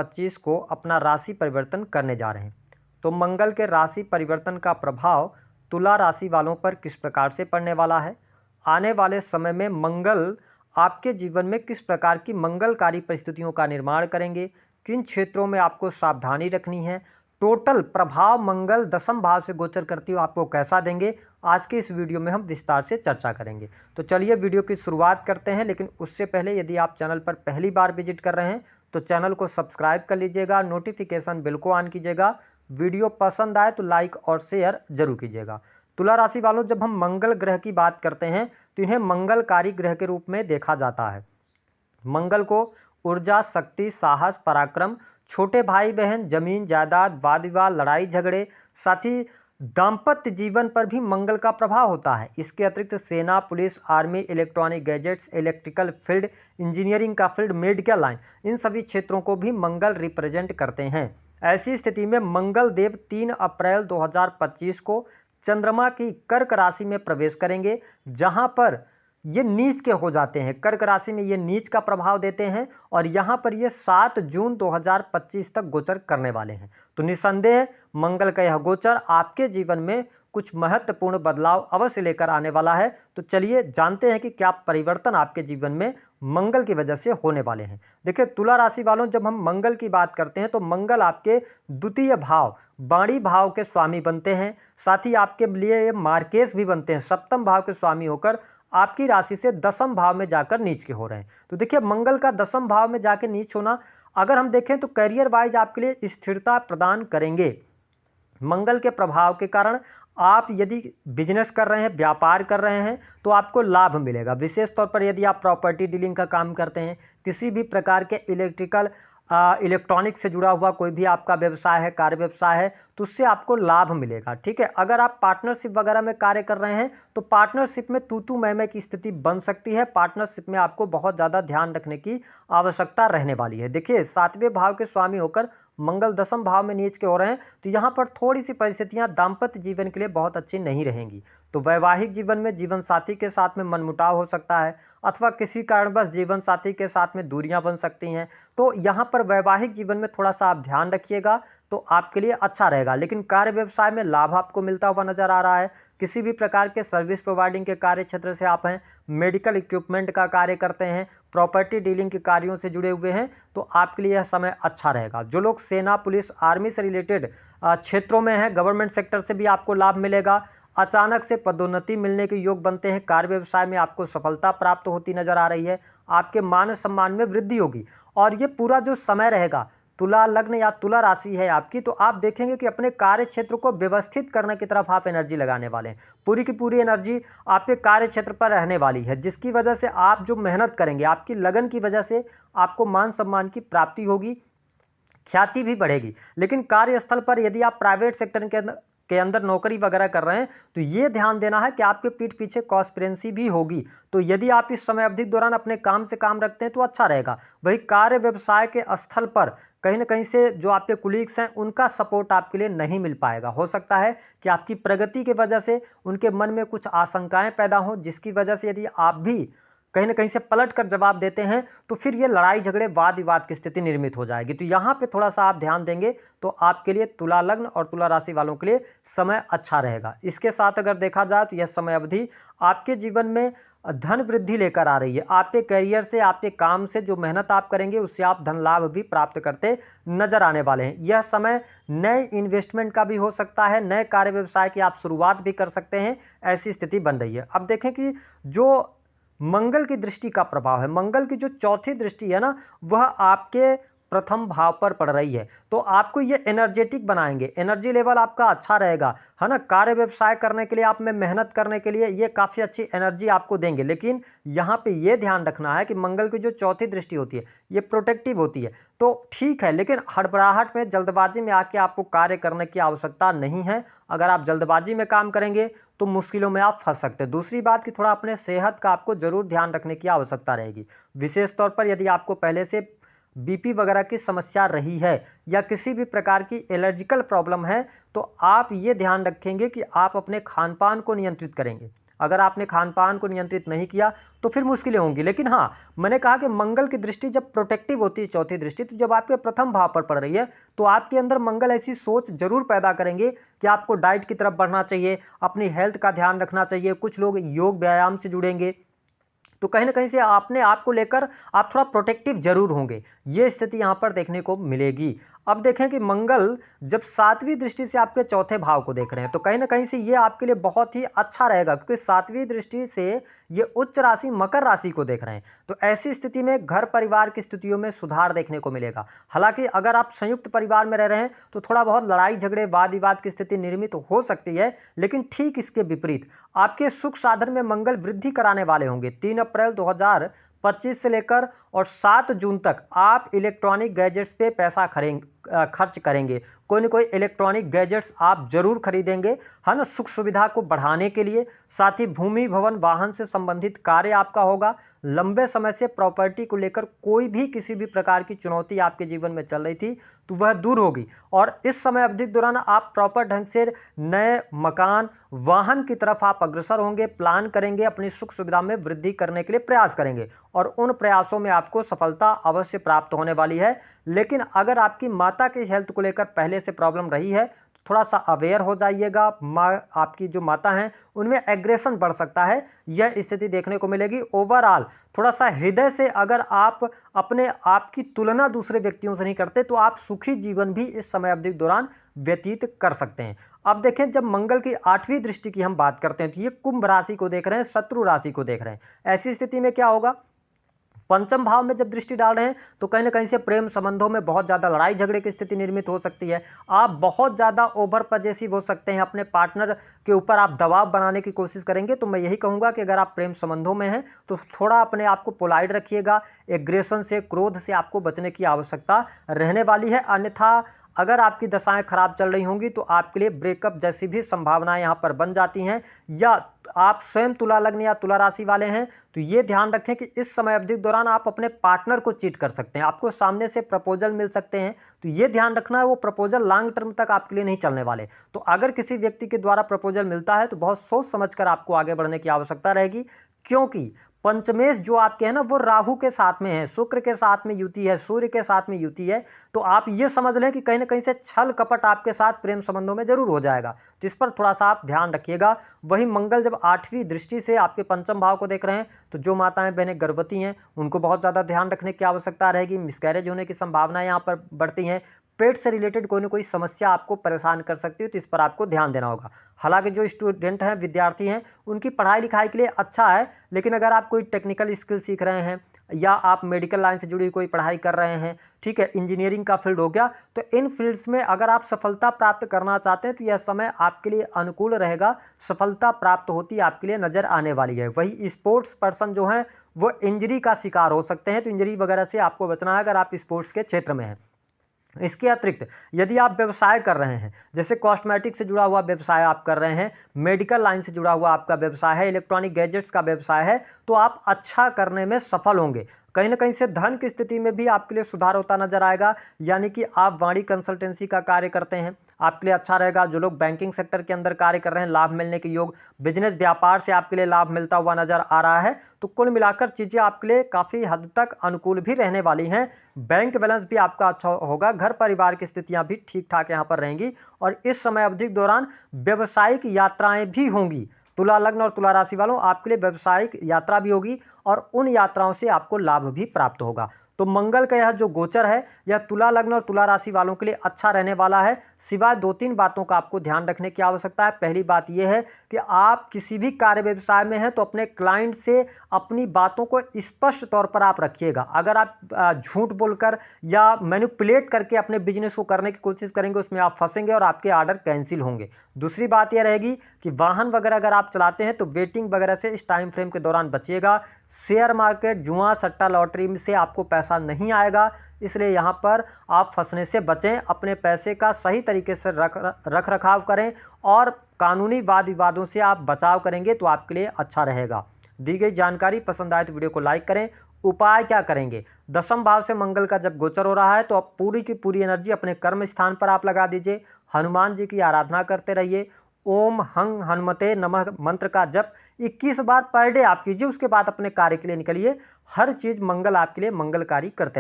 2025 को अपना राशि परिवर्तन करने जा रहे हैं। तो मंगल के राशि परिवर्तन का प्रभाव तुला राशि वालों पर किस प्रकार से पड़ने वाला है, आने वाले समय में मंगल आपके जीवन में किस प्रकार की मंगलकारी परिस्थितियों का निर्माण करेंगे, किन क्षेत्रों में आपको सावधानी रखनी है, टोटल प्रभाव मंगल दशम भाव से गोचर करते हुए आपको कैसा देंगे, आज के इस वीडियो में हम विस्तार से चर्चा करेंगे। तो चलिए वीडियो की शुरुआत करते हैं, लेकिन उससे पहले यदि आप चैनल पर पहली बार विजिट कर रहे हैं तो चैनल को सब्सक्राइब कर लीजिएगा, नोटिफिकेशन बिल को ऑन कीजिएगा, वीडियो पसंद आए तो लाइक और शेयर जरूर कीजिएगा। तुला राशि वालों, जब हम मंगल ग्रह की बात करते हैं तो इन्हें मंगलकारी ग्रह के रूप में देखा जाता है। मंगल को ऊर्जा, शक्ति, साहस, पराक्रम, छोटे भाई बहन, जमीन जायदाद, वाद विवाद, लड़ाई झगड़े, साथ ही दाम्पत्य जीवन पर भी मंगल का प्रभाव होता है। इसके अतिरिक्त सेना, police, army, electronic gadgets, electrical field, engineering का फील्ड, मेडिकल लाइन, इन सभी क्षेत्रों को भी मंगल रिप्रेजेंट करते हैं। ऐसी स्थिति में मंगल देव 3 अप्रैल 2025 को चंद्रमा की कर्क राशि में प्रवेश करेंगे, जहां पर ये नीच के हो जाते हैं। कर्क राशि में ये नीच का प्रभाव देते हैं और यहां पर ये 7 जून 2025 तक गोचर करने वाले हैं। तो निसंदेह मंगल का यह गोचर आपके जीवन में कुछ महत्वपूर्ण बदलाव अवश्य लेकर आने वाला है। तो चलिए जानते हैं कि क्या परिवर्तन आपके जीवन में मंगल की वजह से होने वाले हैं। देखिए तुला राशि वालों, जब हम मंगल की बात करते हैं तो मंगल आपके द्वितीय भाव, वाणी भाव के स्वामी बनते हैं, साथ ही आपके लिए ये मार्केश भी बनते हैं। सप्तम भाव के स्वामी होकर आपकी राशि से दशम भाव में जाकर नीच के हो रहे हैं। तो देखिए मंगल का दशम भाव में जाकर नीच होना, अगर हम देखें तो करियर वाइज आपके लिए स्थिरता प्रदान करेंगे। मंगल के प्रभाव के कारण आप यदि बिजनेस कर रहे हैं, व्यापार कर रहे हैं तो आपको लाभ मिलेगा। विशेष तौर पर यदि आप प्रॉपर्टी डीलिंग का काम करते हैं, किसी भी प्रकार के इलेक्ट्रॉनिक से जुड़ा हुआ कोई भी आपका व्यवसाय है, कार्य व्यवसाय है, तो उससे आपको लाभ मिलेगा। ठीक है, अगर आप पार्टनरशिप वगैरह में कार्य कर रहे हैं तो पार्टनरशिप में तू मैं की स्थिति बन सकती है। पार्टनरशिप में आपको बहुत ज़्यादा ध्यान रखने की आवश्यकता रहने वाली है। देखिए 7वें भाव के स्वामी होकर मंगल दशम भाव में नीच के हो रहे हैं, तो यहाँ पर थोड़ी सी परिस्थितियां दाम्पत्य जीवन के लिए बहुत अच्छी नहीं रहेंगी। तो वैवाहिक जीवन में जीवन साथी के साथ में मनमुटाव हो सकता है, अथवा किसी कारणवश जीवन साथी के साथ में दूरियां बन सकती हैं। तो यहाँ पर वैवाहिक जीवन में थोड़ा सा आप ध्यान रखिएगा तो आपके लिए अच्छा रहेगा। लेकिन कार्य व्यवसाय में लाभ आपको मिलता हुआ नजर आ रहा है। किसी भी प्रकार के सर्विस प्रोवाइडिंग के कार्य क्षेत्र से आप हैं, मेडिकल इक्विपमेंट का कार्य करते हैं, प्रॉपर्टी डीलिंग के कार्यों से जुड़े हुए हैं, तो आपके लिए यह समय अच्छा रहेगा। जो लोग सेना, पुलिस, आर्मी से रिलेटेड क्षेत्रों में हैं, गवर्नमेंट सेक्टर से भी आपको लाभ मिलेगा। अचानक से पदोन्नति मिलने के योग बनते हैं। कार्य व्यवसाय में आपको सफलता प्राप्त होती नजर आ रही है। आपके मान सम्मान में वृद्धि होगी। और ये पूरा जो समय रहेगा, तुला लग्न या तुला राशि है आपकी, तो आप देखेंगे कि अपने कार्य क्षेत्र को व्यवस्थित करने की तरफ आप एनर्जी लगाने वाले हैं। पूरी की पूरी एनर्जी आपके कार्य क्षेत्र पर रहने वाली है, जिसकी वजह से आप जो मेहनत करेंगे, आपकी लगन की वजह से आपको मान सम्मान की प्राप्ति होगी, ख्याति भी बढ़ेगी। लेकिन कार्यस्थल पर यदि आप प्राइवेट सेक्टर के अंदर नौकरी वगैरह कर रहे हैं तो यह ध्यान देना है कि आपके पीठ पीछे कॉन्स्पिरेंसी भी होगी। तो यदि आप इस समय अवधि के दौरान अपने काम से काम रखते हैं तो अच्छा रहेगा। वही कार्य व्यवसाय के स्थल पर कहीं ना कहीं से जो आपके कुलीग्स हैं उनका सपोर्ट आपके लिए नहीं मिल पाएगा। हो सकता है कि आपकी प्रगति की वजह से उनके मन में कुछ आशंकाएं पैदा हो, जिसकी वजह से यदि आप भी कहीं ना कहीं से पलट कर जवाब देते हैं तो फिर ये लड़ाई झगड़े, वाद विवाद की स्थिति निर्मित हो जाएगी। तो यहाँ पे थोड़ा सा आप ध्यान देंगे तो आपके लिए तुला लग्न और तुला राशि वालों के लिए समय अच्छा रहेगा। इसके साथ अगर देखा जाए तो यह समय अवधि आपके जीवन में धन वृद्धि लेकर आ रही है। आपके करियर से, आपके काम से जो मेहनत आप करेंगे उससे आप धन लाभ भी प्राप्त करते नजर आने वाले हैं। यह समय नए इन्वेस्टमेंट का भी हो सकता है, नए कार्य व्यवसाय की आप शुरुआत भी कर सकते हैं, ऐसी स्थिति बन रही है। अब देखें कि जो मंगल की दृष्टि का प्रभाव है, मंगल की जो चौथी दृष्टि है ना, वह आपके प्रथम भाव पर पड़ रही है। तो आपको ये एनर्जेटिक बनाएंगे, एनर्जी लेवल आपका अच्छा रहेगा, है ना। कार्य व्यवसाय करने के लिए, आप में मेहनत करने के लिए ये काफ़ी अच्छी एनर्जी आपको देंगे। लेकिन यहाँ पे ये ध्यान रखना है कि मंगल की जो चौथी दृष्टि होती है ये प्रोटेक्टिव होती है। तो ठीक है, लेकिन हड़बड़ाहट में, जल्दबाजी में आके आपको कार्य करने की आवश्यकता नहीं है। अगर आप जल्दबाजी में काम करेंगे तो मुश्किलों में आप फंस सकते हैं। दूसरी बात कि थोड़ा अपने सेहत का आपको जरूर ध्यान रखने की आवश्यकता रहेगी। विशेष तौर पर यदि आपको पहले से बीपी वगैरह की समस्या रही है या किसी भी प्रकार की एलर्जिकल प्रॉब्लम है तो आप ये ध्यान रखेंगे कि आप अपने खान पान को नियंत्रित करेंगे, अगर आपने खान पान को नियंत्रित नहीं किया तो फिर मुश्किलें होंगी। लेकिन हाँ, मैंने कहा कि मंगल की दृष्टि जब प्रोटेक्टिव होती है, चौथी दृष्टि, तो जब आपके प्रथम भाव पर पड़ रही है तो आपके अंदर मंगल ऐसी सोच जरूर पैदा करेंगे कि आपको डाइट की तरफ बढ़ना चाहिए, अपनी हेल्थ का ध्यान रखना चाहिए। कुछ लोग योग व्यायाम से जुड़ेंगे, तो कहीं ना कहीं से अपने आप को लेकर आप थोड़ा प्रोटेक्टिव जरूर होंगे। ये स्थिति यहां पर देखने को मिलेगी। अब देखें कि मंगल जब सातवीं दृष्टि से आपके चौथे भाव को देख रहे हैं तो कहीं ना कहीं से ये आपके लिए बहुत ही अच्छा रहेगा, क्योंकि सातवीं दृष्टि से ये उच्च राशि मकर राशि को देख रहे हैं। तो ऐसी स्थिति में घर परिवार की स्थितियों में सुधार देखने को मिलेगा। हालांकि अगर आप संयुक्त परिवार में रह रहे हैं तो थोड़ा बहुत लड़ाई झगड़े वाद विवाद की स्थिति निर्मित हो सकती है, लेकिन ठीक इसके विपरीत आपके सुख साधन में मंगल वृद्धि कराने वाले होंगे। 3 अप्रैल 2025 से लेकर और 7 जून तक आप इलेक्ट्रॉनिक गैजेट्स पे पैसा खर्च करेंगे। कोई न कोई इलेक्ट्रॉनिक गैजेट्स आप जरूर खरीदेंगे, है ना, सुख सुविधा को बढ़ाने के लिए। साथ ही भूमि भवन वाहन से संबंधित कार्य आपका होगा। लंबे समय से प्रॉपर्टी को लेकर कोई भी किसी भी प्रकार की चुनौती आपके जीवन में चल रही थी तो वह दूर होगी, और इस समय अवधि के दौरान आप प्रॉपर ढंग से नए मकान वाहन की तरफ आप अग्रसर होंगे, प्लान करेंगे, अपनी सुख सुविधा में वृद्धि करने के लिए प्रयास करेंगे, और उन प्रयासों में आपको सफलता अवश्य प्राप्त होने वाली है। लेकिन अगर आपकी माता की हेल्थ को लेकर पहले से प्रॉब्लम रही है तो थोड़ा सा अवेयर हो जाइएगा। आपकी जो माता हैं उनमें एग्रेशन बढ़ सकता है, यह स्थिति देखने को मिलेगी। ओवरऑल थोड़ा सा हृदय से अगर आप अपने आप की तुलना दूसरे व्यक्तियों से नहीं करते तो आप सुखी जीवन भी इस समय अवधि के दौरान व्यतीत कर सकते हैं। अब देखें, जब मंगल की 8वीं दृष्टि की हम बात करते हैं तो ये कुंभ राशि को देख रहे हैं, शत्रु राशि को देख रहे हैं। ऐसी स्थिति में क्या होगा, पंचम भाव में जब दृष्टि डाल रहे हैं तो कहीं ना कहीं से प्रेम संबंधों में बहुत ज्यादा लड़ाई झगड़े की स्थिति निर्मित हो सकती है। आप बहुत ज्यादा ओवर पॉजेसिव हो सकते हैं, अपने पार्टनर के ऊपर आप दबाव बनाने की कोशिश करेंगे। तो मैं यही कहूंगा कि अगर आप प्रेम संबंधों में हैं तो थोड़ा अपने आप को पोलाइट रखिएगा, एग्रेशन से, क्रोध से आपको बचने की आवश्यकता रहने वाली है। अन्यथा अगर आपकी दशाएं खराब चल रही होंगी तो आपके लिए ब्रेकअप जैसी भी संभावनाएं यहां पर बन जाती हैं। या आप स्वयं तुला लग्न या तुला राशि वाले हैं तो ये ध्यान रखें कि इस समय अवधि के दौरान आप अपने पार्टनर को चीट कर सकते हैं, आपको सामने से प्रपोजल मिल सकते हैं। तो ये ध्यान रखना है वो प्रपोजल लॉन्ग टर्म तक आपके लिए नहीं चलने वाले। तो अगर किसी व्यक्ति के द्वारा प्रपोजल मिलता है तो बहुत सोच समझकर आपको आगे बढ़ने की आवश्यकता रहेगी, क्योंकि पंचमेश जो आपके हैं ना वो राहु के साथ में है, शुक्र के साथ में युति है, सूर्य के साथ में युति है। तो आप ये समझ लें कि कहीं ना कहीं से छल कपट आपके साथ प्रेम संबंधों में जरूर हो जाएगा, तो इस पर थोड़ा सा आप ध्यान रखिएगा। वही मंगल जब 8वीं दृष्टि से आपके पंचम भाव को देख रहे हैं तो जो माताएं बहनें गर्भवती हैं उनको बहुत ज्यादा ध्यान रखने की आवश्यकता रहेगी। मिसकैरेज होने की संभावनाएं यहाँ पर बढ़ती हैं। पेट से रिलेटेड कोई ना कोई समस्या आपको परेशान कर सकती है, तो इस पर आपको ध्यान देना होगा। हालांकि जो स्टूडेंट हैं, विद्यार्थी हैं, उनकी पढ़ाई लिखाई के लिए अच्छा है, लेकिन अगर आप कोई टेक्निकल स्किल सीख रहे हैं या आप मेडिकल लाइन से जुड़ी कोई पढ़ाई कर रहे हैं, ठीक है, इंजीनियरिंग का फील्ड हो गया, तो इन फील्ड्स में अगर आप सफलता प्राप्त करना चाहते हैं तो यह समय आपके लिए अनुकूल रहेगा, सफलता प्राप्त होती आपके लिए नजर आने वाली है। वही स्पोर्ट्स पर्सन जो है वो इंजरी का शिकार हो सकते हैं, तो इंजरी वगैरह से आपको बचना है अगर आप स्पोर्ट्स के क्षेत्र में हैं। इसके अतिरिक्त यदि आप व्यवसाय कर रहे हैं, जैसे कॉस्मेटिक से जुड़ा हुआ व्यवसाय आप कर रहे हैं, मेडिकल लाइन से जुड़ा हुआ आपका व्यवसाय है, इलेक्ट्रॉनिक गैजेट्स का व्यवसाय है, तो आप अच्छा करने में सफल होंगे। कहीं ना कहीं से धन की स्थिति में भी आपके लिए सुधार होता नजर आएगा। यानी कि आप वाणी कंसल्टेंसी का कार्य करते हैं, आपके लिए अच्छा रहेगा। जो लोग बैंकिंग सेक्टर के अंदर कार्य कर रहे हैं, लाभ मिलने के योग, बिजनेस व्यापार से आपके लिए लाभ मिलता हुआ नजर आ रहा है। तो कुल मिलाकर चीजें आपके लिए काफी हद तक अनुकूल भी रहने वाली हैं। बैंक बैलेंस भी आपका अच्छा होगा, घर परिवार की स्थितियां भी ठीक ठाक यहां पर रहेंगी, और इस समय अवधि के दौरान व्यावसायिक यात्राएं भी होंगी। तुला लग्न और तुला राशि वालों, आपके लिए व्यावसायिक यात्रा भी होगी और उन यात्राओं से आपको लाभ भी प्राप्त होगा। तो मंगल का यह जो गोचर है यह तुला लग्न और तुला राशि वालों के लिए अच्छा रहने वाला है। सिवाय 2-3 बातों का आपको ध्यान रखने की आवश्यकता है। पहली बात यह है कि आप किसी भी कार्य व्यवसाय में हैं तो अपने क्लाइंट से अपनी बातों को स्पष्ट तौर पर आप रखिएगा। अगर आप झूठ बोलकर या मैनिपुलेट करके अपने बिजनेस को करने की कोशिश करेंगे उसमें आप फंसेंगे और आपके ऑर्डर कैंसिल होंगे। दूसरी बात यह रहेगी कि वाहन वगैरह अगर आप चलाते हैं तो वेटिंग वगैरह से इस टाइम फ्रेम के दौरान बचिएगा। शेयर मार्केट, जुआ, सट्टा, लॉटरी से आपको पैसा नहीं आएगा, इसलिए यहां पर आप फंसने से बचें। अपने पैसे का सही तरीके से रख रखाव करें और कानूनी वाद विवादों से आप बचाव करेंगे तो आपके लिए अच्छा रहेगा। दी गई जानकारी पसंद आए तो वीडियो को लाइक करें। उपाय क्या करेंगे, दशम भाव से मंगल का जब गोचर हो रहा है तो आप पूरी की पूरी एनर्जी अपने कर्म स्थान पर आप लगा दीजिए। हनुमान जी की आराधना करते रहिए, ओम हंग हनुमते नमः मंत्र का जप 21 बार पर डे आप कीजिए। उसके बाद अपने कार्य के लिए निकलिए। हर चीज मंगल आपके लिए मंगलकारी करते रहे।